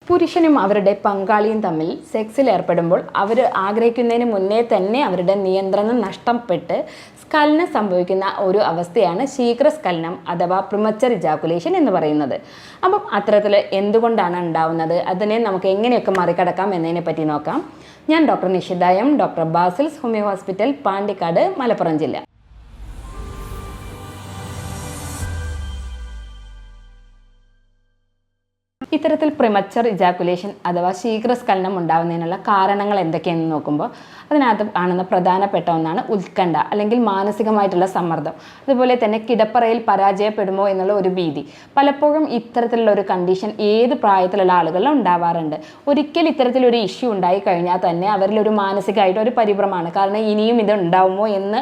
പുരുഷനും അവരുടെ പങ്കാളിയും തമ്മിൽ സെക്സിൽ ഏർപ്പെടുമ്പോൾ അവർ ആഗ്രഹിക്കുന്നതിന് മുന്നേ തന്നെ അവരുടെ നിയന്ത്രണം നഷ്ടപ്പെട്ട് സ്ഖലനം സംഭവിക്കുന്ന ഒരു അവസ്ഥയാണ് ശീഘ്രസ്ഖലനം അഥവാ പ്രിമച്ചർ ഇജാക്കുലേഷൻ എന്ന് പറയുന്നത്. അപ്പം അത്തരത്തിൽ എന്തുകൊണ്ടാണ് ഉണ്ടാവുന്നത്, അതിനെ നമുക്ക് എങ്ങനെയൊക്കെ മറികടക്കാം എന്നതിനെ പറ്റി നോക്കാം. ഞാൻ doctor Nishitha M, doctor Basil's homeo hospital, Pandikkad, Malappuram ജില്ല. ഇത്തരത്തിൽ പ്രിമച്ചർ ഇജാക്കുലേഷൻ അഥവാ ശീഘ്രസ്ഖലനം ഉണ്ടാകുന്നതിനുള്ള കാരണങ്ങൾ എന്തൊക്കെയെന്ന് നോക്കുമ്പോൾ അതിനകത്ത് കാണുന്ന പ്രധാനപ്പെട്ട ഒന്നാണ് ഉത്കണ്ഠ അല്ലെങ്കിൽ മാനസികമായിട്ടുള്ള സമ്മർദ്ദം. അതുപോലെ തന്നെ കിടപ്പറയിൽ പരാജയപ്പെടുമോ എന്നുള്ള ഒരു ഭീതി. പലപ്പോഴും ഇത്തരത്തിലുള്ള ഒരു കണ്ടീഷൻ ഏത് പ്രായത്തിലുള്ള ആളുകളിലും ഉണ്ടാവാറുണ്ട്. ഒരിക്കൽ ഇത്തരത്തിലൊരു ഇഷ്യൂ ഉണ്ടായി കഴിഞ്ഞാൽ തന്നെ അവരിലൊരു മാനസികമായിട്ട് ഒരു പരിഭ്രമമാണ്. കാരണം ഇനിയും ഇത് ഉണ്ടാവുമോ എന്ന്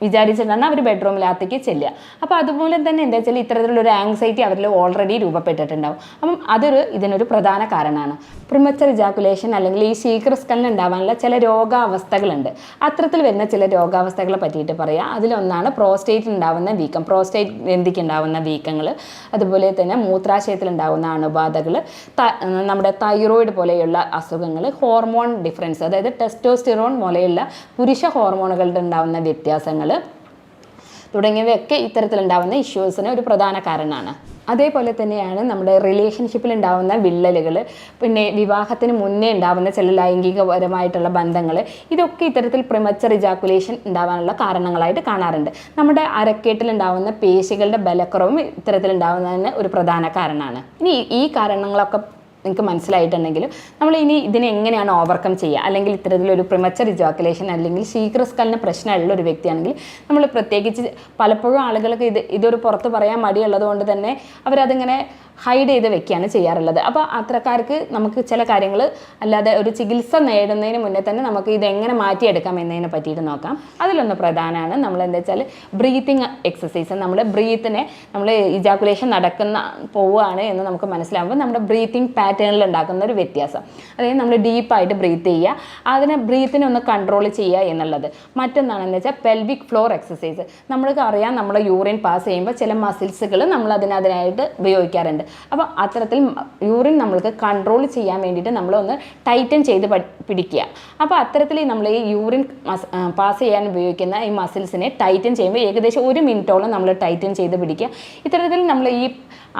വിചാരിച്ചിട്ടാണ് അവർ ബെഡ്റൂമിനകത്തേക്ക് ചെല്ലുക. അപ്പോൾ അതുപോലെ തന്നെ എന്താ വെച്ചാൽ ഇത്തരത്തിലുള്ളൊരു ആങ്സൈറ്റി അവരിൽ ഓൾറെഡി രൂപപ്പെട്ടിട്ടുണ്ടാവും. അപ്പം ഇതിനൊരു പ്രധാന കാരണമാണ്. പ്രിമച്ചർ ഇജാക്കുലേഷൻ അല്ലെങ്കിൽ ഈ ശീഘ്രസ്ഖലനം ഉണ്ടാവാനുള്ള ചില രോഗാവസ്ഥകളുണ്ട്. അത്തരത്തിൽ വരുന്ന ചില രോഗാവസ്ഥകളെ പറ്റിയിട്ട് പറയാം. അതിലൊന്നാണ് പ്രോസ്റ്റേറ്റ് ഉണ്ടാവുന്ന വീക്കം, പ്രോസ്റ്റേറ്റ് ഗ്രന്ഥിക്ക് ഉണ്ടാവുന്ന വീക്കങ്ങൾ, അതുപോലെ തന്നെ മൂത്രാശയത്തിൽ ഉണ്ടാകുന്ന അണുബാധകൾ, നമ്മുടെ തൈറോയിഡ് പോലെയുള്ള അസുഖങ്ങൾ, ഹോർമോൺ ഡിഫറൻസ് അതായത് ടെസ്റ്റോസ്റ്റിറോൺ പോലെയുള്ള പുരുഷ ഹോർമോണുകളുടെ ഉണ്ടാകുന്ന വ്യത്യാസങ്ങൾ തുടങ്ങിയവയൊക്കെ ഇത്തരത്തിലുണ്ടാകുന്ന ഇഷ്യൂസിന് ഒരു പ്രധാന കാരണമാണ്. അതേപോലെ തന്നെയാണ് നമ്മുടെ റിലേഷൻഷിപ്പിൽ ഉണ്ടാകുന്ന വിള്ളലുകൾ, പിന്നെ വിവാഹത്തിന് മുന്നേ ഉണ്ടാകുന്ന ചില ലൈംഗികപരമായിട്ടുള്ള ബന്ധങ്ങൾ, ഇതൊക്കെ ഇത്തരത്തിൽ പ്രിമച്ചർ ഇജാക്കുലേഷൻ ഉണ്ടാകാനുള്ള കാരണങ്ങളായിട്ട് കാണാറുണ്ട്. നമ്മുടെ അരക്കേട്ടിലുണ്ടാകുന്ന പേശികളുടെ ബലക്കുറവും ഇത്തരത്തിലുണ്ടാകുന്നതിന് ഒരു പ്രധാന കാരണമാണ്. ഇനി ഈ കാരണങ്ങളൊക്കെ നിങ്ങൾക്ക് മനസ്സിലായിട്ടുണ്ടെങ്കിലും നമ്മൾ ഇനി ഇതിനെ എങ്ങനെയാണ് ഓവർകം ചെയ്യുക, അല്ലെങ്കിൽ ഇത്തരത്തിലൊരു പ്രിമച്ചർ ഇജാക്കുലേഷൻ അല്ലെങ്കിൽ ശീഘ്രസ്ഖലന പ്രശ്നമുള്ള ഒരു വ്യക്തിയാണെങ്കിൽ നമ്മൾ പ്രത്യേകിച്ച് പലപ്പോഴും ആളുകൾക്ക് ഇതൊരു പുറത്ത് പറയാൻ മടിയുള്ളത് കൊണ്ട് തന്നെ അവരതിങ്ങനെ ഹൈഡ് ചെയ്ത് വെക്കുകയാണ് ചെയ്യാറുള്ളത്. അപ്പോൾ അത്തരക്കാർക്ക് നമുക്ക് ചില കാര്യങ്ങൾ അല്ലാതെ ഒരു ചികിത്സ നേടുന്നതിന് മുന്നേ തന്നെ നമുക്ക് ഇതെങ്ങനെ മാറ്റിയെടുക്കാം എന്നതിനെ പറ്റിയിട്ട് നോക്കാം. അതിലൊന്ന് പ്രധാനമാണ് നമ്മൾ എന്താ വെച്ചാൽ ബ്രീത്തിങ് എക്സസൈസ്. നമ്മുടെ ബ്രീത്തിനെ നമ്മൾ ഇജാക്കുലേഷൻ പോവുകയാണ് എന്ന് നമുക്ക് മനസ്സിലാകുമ്പോൾ നമ്മുടെ ബ്രീത്തിങ് പാറ്റേണിൽ ഉണ്ടാക്കുന്ന ഒരു വ്യത്യാസം, അതായത് നമ്മൾ ഡീപ്പായിട്ട് ബ്രീത്ത് ചെയ്യുക, അതിനെ ബ്രീത്തിനെ ഒന്ന് കൺട്രോൾ ചെയ്യുക എന്നുള്ളത്. മറ്റൊന്നാണെന്ന് വെച്ചാൽ പെൽവിക് ഫ്ലോർ എക്സസൈസ്. നമ്മൾക്ക് അറിയാം നമ്മുടെ യൂറിൻ പാസ് ചെയ്യുമ്പോൾ ചില മസിൽസുകൾ നമ്മൾ അതിനായിട്ട് ഉപയോഗിക്കാറുണ്ട്. അപ്പോൾ അത്തരത്തിൽ യൂറിൻ നമ്മൾക്ക് കൺട്രോൾ ചെയ്യാൻ വേണ്ടിയിട്ട് നമ്മളൊന്ന് ടൈറ്റൻ ചെയ്ത് പിടിക്കുക. അപ്പോൾ അത്തരത്തിൽ നമ്മൾ ഈ യൂറിൻ പാസ് ചെയ്യാൻ ഉപയോഗിക്കുന്ന ഈ മസിൽസിനെ ടൈറ്റൻ ചെയ്യുമ്പോൾ ഏകദേശം 1 മിനിറ്റോളം നമ്മൾ ടൈറ്റൻ ചെയ്ത് പിടിക്കുക. ഇത്തരത്തിൽ നമ്മൾ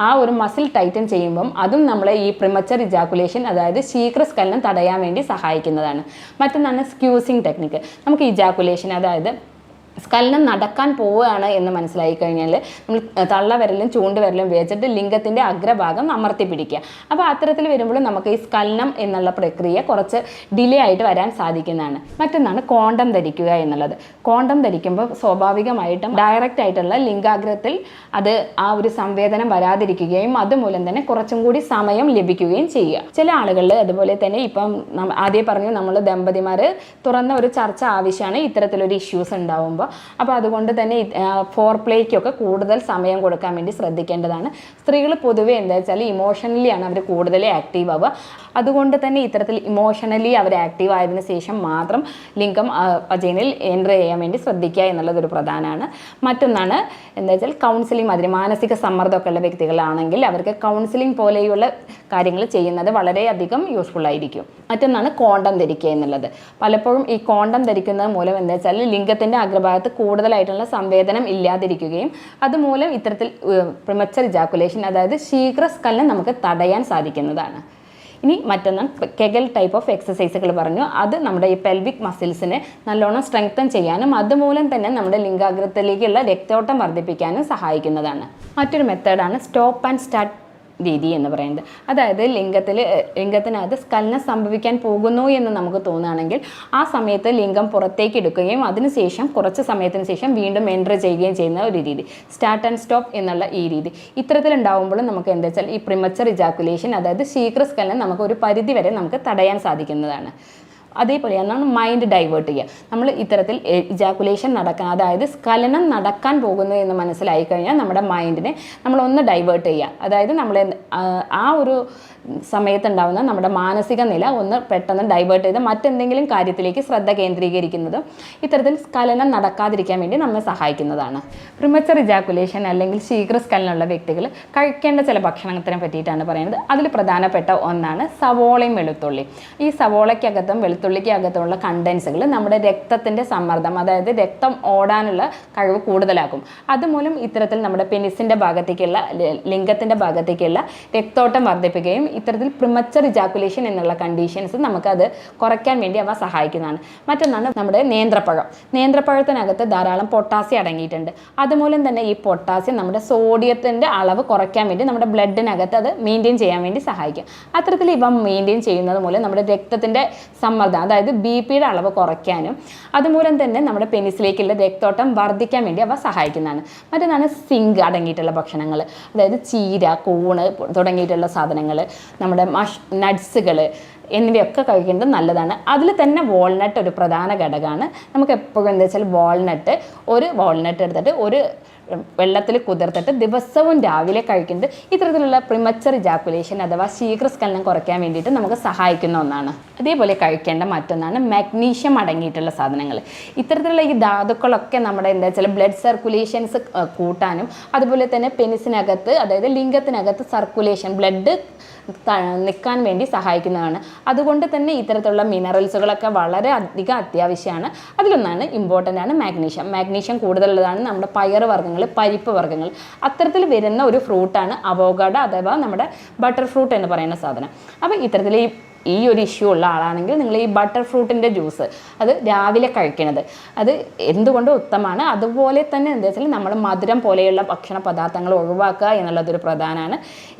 ആ ഒരു മസിൽ ടൈറ്റൻ ചെയ്യുമ്പം അതും നമ്മളെ ഈ പ്രിമച്ചർ ഇജാക്കുലേഷൻ അതായത് ശീഘ്രസ്ഖലനം തടയാൻ വേണ്ടി സഹായിക്കുന്നതാണ്. മറ്റൊന്നാണ് സ്ക്യൂസിങ് ടെക്നിക്ക്. നമുക്ക് ഇജാക്കുലേഷൻ അതായത് സ്ഖലനം നടക്കാൻ പോവുകയാണ് എന്ന് മനസ്സിലായി കഴിഞ്ഞാൽ നമ്മൾ തള്ളവിരലും ചൂണ്ടുവിരലും വെച്ചിട്ട് ലിംഗത്തിൻ്റെ അഗ്രഭാഗം അമർത്തി പിടിക്കുക. അപ്പോൾ അത്തരത്തിൽ വരുമ്പോൾ നമുക്ക് ഈ സ്ഖലനം എന്നുള്ള പ്രക്രിയ കുറച്ച് ഡിലേ ആയിട്ട് വരാൻ സാധിക്കുന്നതാണ്. മറ്റൊന്നാണ് കോണ്ടം ധരിക്കുക എന്നുള്ളത്. കോണ്ടം ധരിക്കുമ്പോൾ സ്വാഭാവികമായിട്ടും ഡയറക്റ്റ് ആയിട്ടുള്ള ലിംഗാഗ്രത്തിൽ ആ ഒരു സംവേദനം വരാതിരിക്കുകയും അതുമൂലം തന്നെ കുറച്ചും കൂടി സമയം ലഭിക്കുകയും ചെയ്യുക. ചില ആളുകളിൽ അതുപോലെ തന്നെ ഇപ്പം ആദ്യം പറഞ്ഞു നമ്മൾ ദമ്പതിമാർ തുറന്ന ഒരു ചർച്ച ആവശ്യമാണ് ഇത്തരത്തിലൊരു ഇഷ്യൂസ് ഉണ്ടാവുമ്പോൾ. അപ്പോൾ അതുകൊണ്ട് തന്നെ ഫോർ പ്ലേക്കൊക്കെ കൂടുതൽ സമയം കൊടുക്കാൻ വേണ്ടി ശ്രദ്ധിക്കേണ്ടതാണ്. സ്ത്രീകൾ പൊതുവേ എന്താ വെച്ചാൽ ഇമോഷണലിയാണ് അവർ കൂടുതൽ ആക്റ്റീവ് ആവുക. അതുകൊണ്ട് തന്നെ ഇത്തരത്തിൽ ഇമോഷണലി അവർ ആക്റ്റീവ് ആയതിനു ശേഷം മാത്രം ലിംഗം വജൈനയിൽ എൻ്റർ ചെയ്യാൻ വേണ്ടി ശ്രദ്ധിക്കുക എന്നുള്ളതൊരു പ്രധാനമാണ്. മറ്റൊന്നാണ് എന്താ വെച്ചാൽ കൗൺസിലിംഗ് മാതിരി മാനസിക സമ്മർദ്ദമൊക്കെ ഉള്ള വ്യക്തികളാണെങ്കിൽ അവർക്ക് കൗൺസിലിംഗ് പോലെയുള്ള കാര്യങ്ങൾ ചെയ്യുന്നത് വളരെയധികം യൂസ്ഫുൾ ആയിരിക്കും. മറ്റൊന്നാണ് കോണ്ടം ധരിക്കുക എന്നുള്ളത്. പലപ്പോഴും ഈ കോണ്ടം ധരിക്കുന്നത് മൂലം എന്താ വെച്ചാൽ ലിംഗത്തിൻ്റെ അഗ്രഭാഗത്ത് കൂടുതലായിട്ടുള്ള സംവേദനം ഇല്ലാതിരിക്കുകയും അതുമൂലം ഇത്തരത്തിൽ പ്രിമച്ചർ ഇജാക്കുലേഷൻ അതായത് ശീഘ്രസ്ഖലനം നമുക്ക് തടയാൻ സാധിക്കുന്നതാണ്. ഇനി മറ്റൊന്ന് കെഗൽ ടൈപ്പ് ഓഫ് എക്സസൈസുകൾ പറഞ്ഞു. അത് നമ്മുടെ ഈ പെൽവിക് മസിൽസിനെ നല്ലോണം സ്ട്രെങ്തൻ ചെയ്യാനും അതുമൂലം തന്നെ നമ്മുടെ ലിംഗാഗ്രത്തിലേക്കുള്ള രക്തോട്ടം വർദ്ധിപ്പിക്കാനും സഹായിക്കുന്നതാണ്. മറ്റൊരു മെത്തേഡാണ് സ്റ്റോപ്പ് ആൻഡ് സ്റ്റാർട്ട് രീതി എന്ന് പറയുന്നത്. അതായത് ലിംഗത്തിനകത്ത് സ്ഖലനം സംഭവിക്കാൻ പോകുന്നു എന്ന് നമുക്ക് തോന്നുകയാണെങ്കിൽ ആ സമയത്ത് ലിംഗം പുറത്തേക്ക് എടുക്കുകയും അതിനുശേഷം കുറച്ച് സമയത്തിന് ശേഷം വീണ്ടും എൻ്റർ ചെയ്യുകയും ചെയ്യുന്ന ഒരു രീതി, സ്റ്റാർട്ട് ആൻഡ് സ്റ്റോപ്പ് എന്നുള്ള ഈ രീതി. ഇത്തരത്തിലുണ്ടാകുമ്പോൾ നമുക്ക് എന്താ വെച്ചാൽ ഈ പ്രിമച്ചർ ഇജാക്കുലേഷൻ അതായത് ശീഘ്രസ്ഖലനം നമുക്ക് ഒരു പരിധി വരെ നമുക്ക് തടയാൻ സാധിക്കുന്നതാണ്. അതേപോലെ എന്നാണ് മൈൻഡ് ഡൈവേർട്ട് ചെയ്യുക. നമ്മൾ ഇത്തരത്തിൽ ഇജാക്കുലേഷൻ അതായത് സ്ഖലനം നടക്കാൻ പോകുന്നു എന്ന് മനസ്സിലായി കഴിഞ്ഞാൽ നമ്മുടെ മൈൻഡിനെ നമ്മളൊന്ന് ഡൈവേർട്ട് ചെയ്യുക. അതായത് നമ്മൾ ആ ഒരു സമയത്തുണ്ടാകുന്ന നമ്മുടെ മാനസിക നില ഒന്ന് പെട്ടെന്ന് ഡൈവേർട്ട് ചെയ്ത് മറ്റെന്തെങ്കിലും കാര്യത്തിലേക്ക് ശ്രദ്ധ കേന്ദ്രീകരിക്കുന്നതും ഇത്തരത്തിൽ സ്ഖലനം നടക്കാതിരിക്കാൻ വേണ്ടി നമ്മെ സഹായിക്കുന്നതാണ്. പ്രിമച്ചർ ഇജാക്കുലേഷൻ അല്ലെങ്കിൽ ശീഘ്രസ്ഖലനമുള്ള വ്യക്തികൾ കഴിക്കേണ്ട ചില ഭക്ഷണത്തിനെ പറ്റിയിട്ടാണ് പറയുന്നത്. അതിൽ പ്രധാനപ്പെട്ട ഒന്നാണ് സവോളയും വെളുത്തുള്ളി. ഈ സവോളയ്ക്കകത്തും വെളുത്തുള്ളിക്കകത്തുമുള്ള കണ്ടൻസുകൾ നമ്മുടെ രക്തത്തിൻ്റെ സമ്മർദ്ദം, അതായത് രക്തം ഓടാനുള്ള കഴിവ് കൂടുതലാക്കും. അതുമൂലം ഇത്തരത്തിൽ നമ്മുടെ പെനിസിൻ്റെ ഭാഗത്തേക്കുള്ള ലിംഗത്തിൻ്റെ ഭാഗത്തേക്കുള്ള രക്തോട്ടം വർദ്ധിപ്പിക്കുകയും ഇത്തരത്തിൽ പ്രിമച്ചർ ഇജാക്കുലേഷൻ എന്നുള്ള കണ്ടീഷൻസ് നമുക്കത് കുറയ്ക്കാൻ വേണ്ടി അവ സഹായിക്കുന്നതാണ്. മറ്റൊന്നാണ് നമ്മുടെ നേന്ത്രപ്പഴത്തിനകത്ത് ധാരാളം പൊട്ടാസ്യം അടങ്ങിയിട്ടുണ്ട്. അതുമൂലം തന്നെ ഈ പൊട്ടാസ്യം നമ്മുടെ സോഡിയത്തിൻ്റെ അളവ് കുറയ്ക്കാൻ വേണ്ടി നമ്മുടെ ബ്ലഡിനകത്ത് അത് മെയിൻറ്റെയിൻ ചെയ്യാൻ വേണ്ടി സഹായിക്കും. അത്തരത്തിൽ ഇവ മെയിൻറ്റെയിൻ ചെയ്യുന്നത് മൂലം നമ്മുടെ രക്തത്തിൻ്റെ സമ്മർദ്ദം, അതായത് BP-യുടെ അളവ് കുറയ്ക്കാനും അതുമൂലം തന്നെ നമ്മുടെ പെനിസിലേക്കുള്ള രക്തോട്ടം വർദ്ധിക്കാൻ വേണ്ടി അവ സഹായിക്കുന്നതാണ്. മറ്റൊന്നാണ് സിങ്ക് അടങ്ങിയിട്ടുള്ള ഭക്ഷണങ്ങൾ, അതായത് ചീര, കൂണ് തുടങ്ങിയിട്ടുള്ള സാധനങ്ങൾ, നമ്മുടെ നട്ട്സുകൾ എന്നിവയൊക്കെ കഴിക്കേണ്ടത് നല്ലതാണ്. അതിൽ തന്നെ വാൾനട്ട് ഒരു പ്രധാന ഘടകമാണ്. നമുക്ക് എപ്പോഴും എന്താ വെച്ചാൽ ഒരു വാൾനട്ട് എടുത്തിട്ട് ഒരു വെള്ളത്തിൽ കുതിർത്തിട്ട് ദിവസവും രാവിലെ കഴിക്കുന്നത് ഇത്തരത്തിലുള്ള പ്രിമച്ചർ ഇജാക്കുലേഷൻ അഥവാ ശീഘ്രസ്ഖലനം കുറയ്ക്കാൻ വേണ്ടിയിട്ട് നമുക്ക് സഹായിക്കുന്ന ഒന്നാണ്. അതേപോലെ കഴിക്കേണ്ട മറ്റൊന്നാണ് മാഗ്നീഷ്യം അടങ്ങിയിട്ടുള്ള സാധനങ്ങൾ. ഇത്തരത്തിലുള്ള ഈ ധാതുക്കളൊക്കെ നമ്മുടെ എന്താ വെച്ചാൽ ബ്ലഡ് സർക്കുലേഷൻസ് കൂട്ടാനും അതുപോലെ തന്നെ പെനിസിനകത്ത്, അതായത് ലിംഗത്തിനകത്ത് സർക്കുലേഷൻ ബ്ലഡ് നിൽക്കാൻ വേണ്ടി സഹായിക്കുന്നതാണ്. അതുകൊണ്ട് തന്നെ ഇത്തരത്തിലുള്ള മിനറൽസുകളൊക്കെ വളരെ അധികം അത്യാവശ്യമാണ്. അതിലൊന്നാണ് ഇമ്പോർട്ടൻ്റ് ആണ് മാഗ്നീഷ്യം കൂടുതലുള്ളതാണ് നമ്മുടെ പയർ വർഗ്ഗങ്ങൾ, പരിപ്പ് വർഗ്ഗങ്ങൾ. അത്തരത്തിൽ വരുന്ന ഒരു ഫ്രൂട്ടാണ് അവോക്കാഡോ അഥവാ നമ്മുടെ ബട്ടർ ഫ്രൂട്ട് എന്ന് പറയുന്ന സാധനം. അപ്പോൾ ഇത്തരത്തിൽ ഈ ഒരു ഇഷ്യൂ ഉള്ള ആളാണെങ്കിൽ നിങ്ങൾ ഈ ബട്ടർ ഫ്രൂട്ടിൻ്റെ ജ്യൂസ് അത് രാവിലെ കഴിക്കണത് അത് എന്തുകൊണ്ട് ഉത്തമമാണ്. അതുപോലെ തന്നെ എന്താ വെച്ചാൽ നമ്മൾ മധുരം പോലെയുള്ള ഭക്ഷണ പദാർത്ഥങ്ങൾ ഒഴിവാക്കുക എന്നുള്ളതൊരു പ്രധാനമാണ്.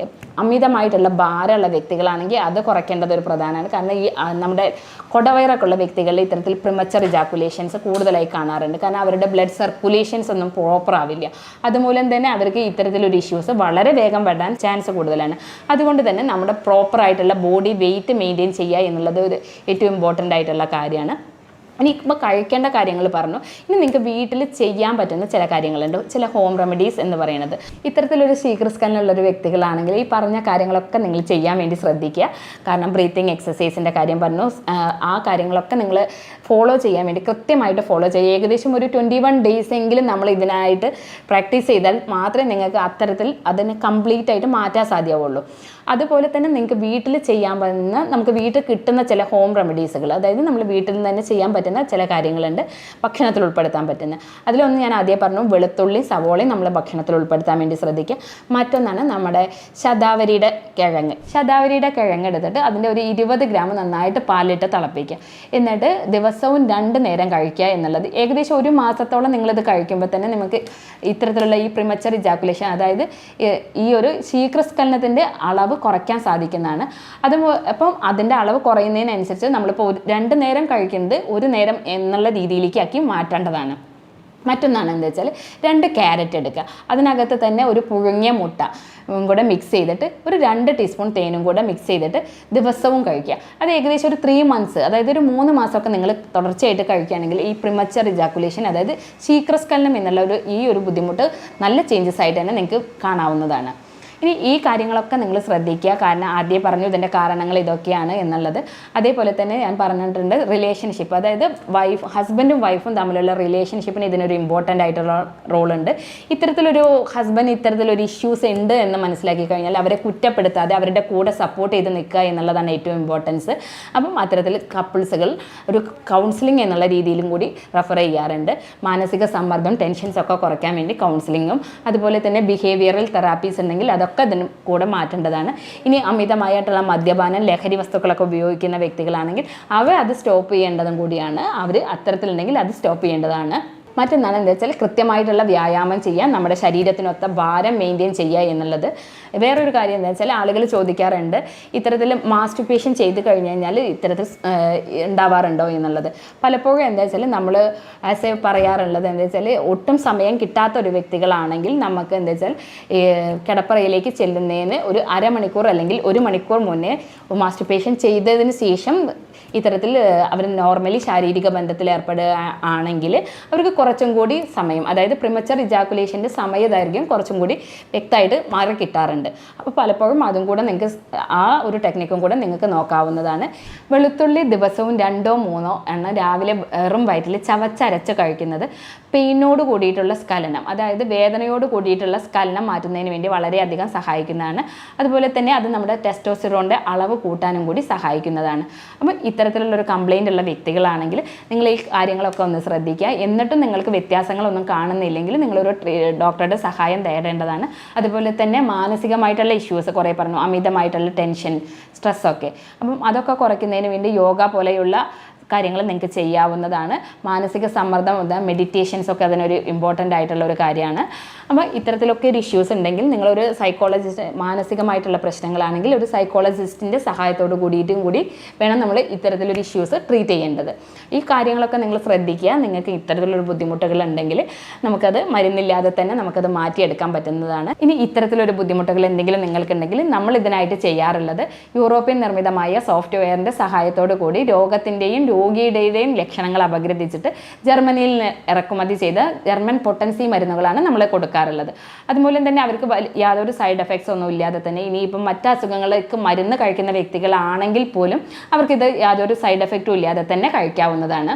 അമിതമായിട്ടുള്ള ഭാരമുള്ള വ്യക്തികളാണെങ്കിൽ അത് കുറയ്ക്കേണ്ടത് ഒരു പ്രധാനമാണ്. കാരണം ഈ നമ്മുടെ കൊടവയറൊക്കെ ഉള്ള വ്യക്തികളിൽ ഇത്തരത്തിൽ പ്രിമച്ചർ ഇജാക്കുലേഷൻസ് കൂടുതലായി കാണാറുണ്ട്. കാരണം അവരുടെ ബ്ലഡ് സർക്കുലേഷൻസ് ഒന്നും പ്രോപ്പർ ആവില്ല. അതുമൂലം തന്നെ അവർക്ക് ഇത്തരത്തിലൊരു ഇഷ്യൂസ് വളരെ വേഗം വരാൻ ചാൻസ് കൂടുതലാണ്. അതുകൊണ്ട് തന്നെ നമ്മുടെ പ്രോപ്പറായിട്ടുള്ള ബോഡി വെയിറ്റ് മെയിൻറ്റെയിൻ ചെയ്യുക എന്നുള്ളത് ഒരു ഏറ്റവും ഇമ്പോർട്ടൻ്റ് ആയിട്ടുള്ള കാര്യമാണ്. ഇനി ഇപ്പോൾ കഴിക്കേണ്ട കാര്യങ്ങൾ പറഞ്ഞു. ഇനി നിങ്ങൾക്ക് വീട്ടിൽ ചെയ്യാൻ പറ്റുന്ന ചില കാര്യങ്ങളുണ്ട്, ചില ഹോം റെമഡീസ് എന്ന് പറയുന്നത്. ഇത്തരത്തിലൊരു ശീഘ്രസ്ഖലനമുള്ളൊരു വ്യക്തികളാണെങ്കിൽ ഈ പറഞ്ഞ കാര്യങ്ങളൊക്കെ നിങ്ങൾ ചെയ്യാൻ വേണ്ടി ശ്രദ്ധിക്കുക. കാരണം ബ്രീത്തിങ് എക്സസൈസിൻ്റെ കാര്യം പറഞ്ഞു, ആ കാര്യങ്ങളൊക്കെ നിങ്ങൾ ഫോളോ ചെയ്യാൻ വേണ്ടി കൃത്യമായിട്ട് ഫോളോ ചെയ്യുക. ഏകദേശം ഒരു 21 ഡേയ്സ് എങ്കിലും നമ്മൾ ഇതിനായിട്ട് പ്രാക്ടീസ് ചെയ്താൽ മാത്രമേ നിങ്ങൾക്ക് അത്തരത്തിൽ അതിനെ കംപ്ലീറ്റ് ആയിട്ട് മാറ്റാൻ സാധ്യമാവുള്ളൂ. അതുപോലെ തന്നെ നിങ്ങൾക്ക് വീട്ടിൽ ചെയ്യാൻ പറ്റുന്ന, നമുക്ക് വീട്ടിൽ കിട്ടുന്ന ചില ഹോം റെമഡീസുകൾ, അതായത് നമ്മൾ വീട്ടിൽ നിന്ന് തന്നെ ചെയ്യാൻ പറ്റുന്ന ചില കാര്യങ്ങളുണ്ട് ഭക്ഷണത്തിൽ ഉൾപ്പെടുത്താൻ പറ്റുന്ന. അതിലൊന്ന് ഞാൻ ആദ്യം പറഞ്ഞു, വെളുത്തുള്ളിയും സവോളയും നമ്മൾ ഭക്ഷണത്തിൽ ഉൾപ്പെടുത്താൻ വേണ്ടി ശ്രദ്ധിക്കുക. മറ്റൊന്നാണ് നമ്മുടെ ശതാവരിയുടെ കിഴങ്ങ് എടുത്തിട്ട് അതിൻ്റെ ഒരു 20 ഗ്രാം നന്നായിട്ട് പാലിട്ട് തിളപ്പിക്കുക. എന്നിട്ട് ദിവസവും 2 നേരം കഴിക്കുക എന്നുള്ളത്. ഏകദേശം ഒരു മാസത്തോളം നിങ്ങളിത് കഴിക്കുമ്പോൾ തന്നെ നിങ്ങൾക്ക് ഇത്തരത്തിലുള്ള ഈ പ്രിമച്ചർ ഇജാക്കുലേഷൻ, അതായത് ഈ ഒരു ശീഘ്രസ്ഖലനത്തിൻ്റെ അളവ് കുറയ്ക്കാൻ സാധിക്കുന്നതാണ്. അപ്പം അതിൻ്റെ അളവ് കുറയുന്നതിനനുസരിച്ച് നമ്മളിപ്പോൾ 2 നേരം കഴിക്കുന്നത് 1 നേരം എന്നുള്ള രീതിയിലേക്ക് ആക്കി മാറ്റേണ്ടതാണ്. മറ്റൊന്നാണ് എന്താ വെച്ചാൽ 2 ക്യാരറ്റ് എടുക്കുക, അതിനകത്ത് തന്നെ ഒരു പുഴുങ്ങിയ മുട്ട കൂടെ മിക്സ് ചെയ്തിട്ട് ഒരു 2 ടീസ്പൂൺ തേനും കൂടെ മിക്സ് ചെയ്തിട്ട് ദിവസവും കഴിക്കുക. അത് ഏകദേശം ഒരു 3 മന്ത്സ്, അതായത് ഒരു 3 മാസമൊക്കെ നിങ്ങൾ തുടർച്ചയായിട്ട് കഴിക്കുകയാണെങ്കിൽ ഈ പ്രിമച്ചർ ഇജാക്കുലേഷൻ, അതായത് ശീഘ്രസ്ഖലനം എന്നുള്ള ഈ ഒരു ബുദ്ധിമുട്ട് നല്ല ചേഞ്ചസ് ആയിട്ട് തന്നെ നിങ്ങൾക്ക് കാണാവുന്നതാണ്. ഇനി ഈ കാര്യങ്ങളൊക്കെ നിങ്ങൾ ശ്രദ്ധിക്കുക. കാരണം ആദ്യം പറഞ്ഞു ഇതിൻ്റെ കാരണങ്ങൾ ഇതൊക്കെയാണ് എന്നുള്ളത്. അതേപോലെ തന്നെ ഞാൻ പറഞ്ഞിട്ടുണ്ട് റിലേഷൻഷിപ്പ്, അതായത് ഹസ്ബൻഡും വൈഫും തമ്മിലുള്ള റിലേഷൻഷിപ്പിന് ഇതിനൊരു ഇമ്പോർട്ടൻ്റ് ആയിട്ടുള്ള റോളുണ്ട്. ഇത്തരത്തിലൊരു ഹസ്ബൻഡ് ഇത്തരത്തിലൊരു ഇഷ്യൂസ് ഉണ്ട് എന്ന് മനസ്സിലാക്കി കഴിഞ്ഞാൽ അവരെ കുറ്റപ്പെടുത്താതെ അവരുടെ കൂടെ സപ്പോർട്ട് ചെയ്ത് നിൽക്കുക എന്നുള്ളതാണ് ഏറ്റവും ഇമ്പോർട്ടൻസ്. അപ്പം അത്തരത്തിൽ കപ്പിൾസുകൾ ഒരു കൗൺസിലിംഗ് എന്നുള്ള രീതിയിലും കൂടി റെഫർ ചെയ്യാറുണ്ട്. മാനസിക സമ്മർദ്ദം, ടെൻഷൻസ് ഒക്കെ കുറയ്ക്കാൻ വേണ്ടി കൗൺസിലിങ്ങും അതുപോലെ തന്നെ ബിഹേവിയറൽ തെറാപ്പീസ് ഉണ്ടെങ്കിൽ അതൊക്കെ അതിന് കൂടെ മാറ്റേണ്ടതാണ്. ഇനി അമിതമായിട്ടുള്ള മദ്യപാനം, ലഹരി വസ്തുക്കളൊക്കെ ഉപയോഗിക്കുന്ന വ്യക്തികളാണെങ്കിൽ അത് സ്റ്റോപ്പ് ചെയ്യേണ്ടതും കൂടിയാണ്. അവർ അത്തരത്തിലുണ്ടെങ്കിൽ അത് സ്റ്റോപ്പ് ചെയ്യേണ്ടതാണ്. മറ്റൊന്നാണ് എന്താ വെച്ചാൽ കൃത്യമായിട്ടുള്ള വ്യായാമം ചെയ്യാൻ, നമ്മുടെ ശരീരത്തിനൊത്ത ഭാരം മെയിൻറ്റെയിൻ ചെയ്യുക എന്നുള്ളത്. വേറൊരു കാര്യം എന്താ വെച്ചാൽ ആളുകൾ ചോദിക്കാറുണ്ട് ഇത്തരത്തിൽ മാസ്റ്റുർബേഷൻ ചെയ്ത് കഴിഞ്ഞ് കഴിഞ്ഞാൽ ഇത്തരത്തിൽ ഉണ്ടാവാറുണ്ടോ എന്നുള്ളത്. പലപ്പോഴും എന്താ വെച്ചാൽ നമ്മൾ പറയാറുള്ളത് എന്താ വെച്ചാൽ ഒട്ടും സമയം കിട്ടാത്ത ഒരു വ്യക്തികളാണെങ്കിൽ നമുക്ക് എന്താ വെച്ചാൽ കിടപ്പറയിലേക്ക് ചെല്ലുന്നതിന് ഒരു അരമണിക്കൂർ അല്ലെങ്കിൽ 1 മണിക്കൂർ മുന്നേ മാസ്റ്റുർബേഷൻ ചെയ്തതിന് ശേഷം ഇത്തരത്തിൽ അവർ നോർമലി ശാരീരിക ബന്ധത്തിൽ ഏർപ്പെടുക ആണെങ്കിൽ അവർക്ക് കുറച്ചും കൂടി സമയം, അതായത് പ്രിമച്ചർ ഇജാക്കുലേഷൻ്റെ സമയദൈർഘ്യം കുറച്ചും കൂടി വ്യക്തമായിട്ട് മാറി കിട്ടാറുണ്ട്. അപ്പോൾ പലപ്പോഴും അതും കൂടെ നിങ്ങൾക്ക് ആ ഒരു ടെക്നിക്കും കൂടെ നിങ്ങൾക്ക് നോക്കാവുന്നതാണ്. വെളുത്തുള്ളി ദിവസവും 2-3 എണ്ണം രാവിലെ വെറും വയറ്റിൽ ചവച്ചരച്ച് കഴിക്കുന്നത് പെയിനോട് കൂടിയിട്ടുള്ള സ്ഖലനം, അതായത് വേദനയോട് കൂടിയിട്ടുള്ള സ്ഖലനം മാറ്റുന്നതിന് വേണ്ടി വളരെയധികം സഹായിക്കുന്നതാണ്. അതുപോലെ തന്നെ അത് നമ്മുടെ ടെസ്റ്റോസ്റ്ററോണിൻ്റെ അളവ് കൂട്ടാനും കൂടി സഹായിക്കുന്നതാണ്. അപ്പം ഇത്തരത്തിലുള്ളൊരു കംപ്ലയിൻ്റ് ഉള്ള വ്യക്തികളാണെങ്കിൽ നിങ്ങൾ ഈ കാര്യങ്ങളൊക്കെ ഒന്ന് ശ്രദ്ധിക്കുക. എന്നിട്ടും നിങ്ങൾക്ക് വ്യത്യാസങ്ങളൊന്നും കാണുന്നില്ലെങ്കിൽ നിങ്ങളൊരു ഡോക്ടറുടെ സഹായം തേടേണ്ടതാണ്. അതുപോലെ തന്നെ മാനസികമായിട്ടുള്ള ഇഷ്യൂസ് കുറേ പറഞ്ഞു, അമിതമായിട്ടുള്ള ടെൻഷൻ, സ്ട്രെസ്സൊക്കെ, അപ്പം അതൊക്കെ കുറയ്ക്കുന്നതിന് വേണ്ടി യോഗ പോലെയുള്ള കാര്യങ്ങൾ നിങ്ങൾക്ക് ചെയ്യാവുന്നതാണ്. മാനസിക സമ്മർദ്ദം, മെഡിറ്റേഷൻസ് ഒക്കെ അതിനൊരു ഇമ്പോർട്ടൻ്റ് ആയിട്ടുള്ള ഒരു കാര്യമാണ്. അപ്പോൾ ഇത്തരത്തിലൊക്കെ ഒരു ഇഷ്യൂസ് ഉണ്ടെങ്കിൽ നിങ്ങളൊരു സൈക്കോളജിസ്റ്റ്, മാനസികമായിട്ടുള്ള പ്രശ്നങ്ങളാണെങ്കിൽ ഒരു സൈക്കോളജിസ്റ്റിൻ്റെ സഹായത്തോട് കൂടിയിട്ടും കൂടി വേണം നമ്മൾ ഇത്തരത്തിലൊരു ഇഷ്യൂസ് ട്രീറ്റ് ചെയ്യേണ്ടത്. ഈ കാര്യങ്ങളൊക്കെ നിങ്ങൾ ശ്രദ്ധിക്കുക. നിങ്ങൾക്ക് ഇത്തരത്തിലൊരു ബുദ്ധിമുട്ടുകൾ ഉണ്ടെങ്കിൽ നമുക്കത് മരുന്നില്ലാതെ തന്നെ നമുക്കത് മാറ്റിയെടുക്കാൻ പറ്റുന്നതാണ്. ഇനി ഇത്തരത്തിലൊരു ബുദ്ധിമുട്ടുകൾ എന്തെങ്കിലും നിങ്ങൾക്കുണ്ടെങ്കിൽ നമ്മൾ ഇതിനായിട്ട് ചെയ്യാറുള്ളത് യൂറോപ്യൻ നിർമ്മിതമായ സോഫ്റ്റ്വെയറിൻ്റെ സഹായത്തോടു കൂടി രോഗത്തിൻ്റെയും രോഗിയുടെയും ലക്ഷണങ്ങൾ അപഗ്രഥിച്ചിട്ട് ജർമ്മനിയിൽ ഇറക്കുമതി ചെയ്ത ജർമ്മൻ പൊട്ടൻസി മരുന്നുകളാണ് നമ്മൾ കൊടുക്കാറുള്ളത്. അതുമൂലം തന്നെ അവർക്ക് യാതൊരു സൈഡ് എഫക്ട്സ് ഒന്നും ഇല്ലാതെ തന്നെ ഇനിയിപ്പം മറ്റ് അസുഖങ്ങൾക്ക് മരുന്ന് കഴിക്കുന്ന വ്യക്തികളാണെങ്കിൽ പോലും അവർക്കിത് യാതൊരു സൈഡ് എഫക്റ്റും ഇല്ലാതെ തന്നെ കഴിക്കാവുന്നതാണ്.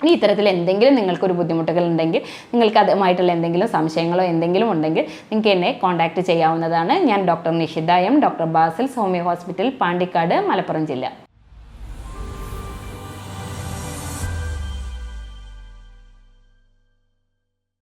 ഇനി ഇത്തരത്തിൽ എന്തെങ്കിലും നിങ്ങൾക്കൊരു ബുദ്ധിമുട്ടുകൾ ഉണ്ടെങ്കിൽ, നിങ്ങൾക്ക് അതുമായിട്ടുള്ള എന്തെങ്കിലും സംശയങ്ങളോ എന്തെങ്കിലും ഉണ്ടെങ്കിൽ നിങ്ങൾക്ക് എന്നെ കോൺടാക്റ്റ് ചെയ്യാവുന്നതാണ്. ഞാൻ doctor Nishitha M, doctor Basil's homeo hospital, Pandikkad, Malappuram ജില്ല.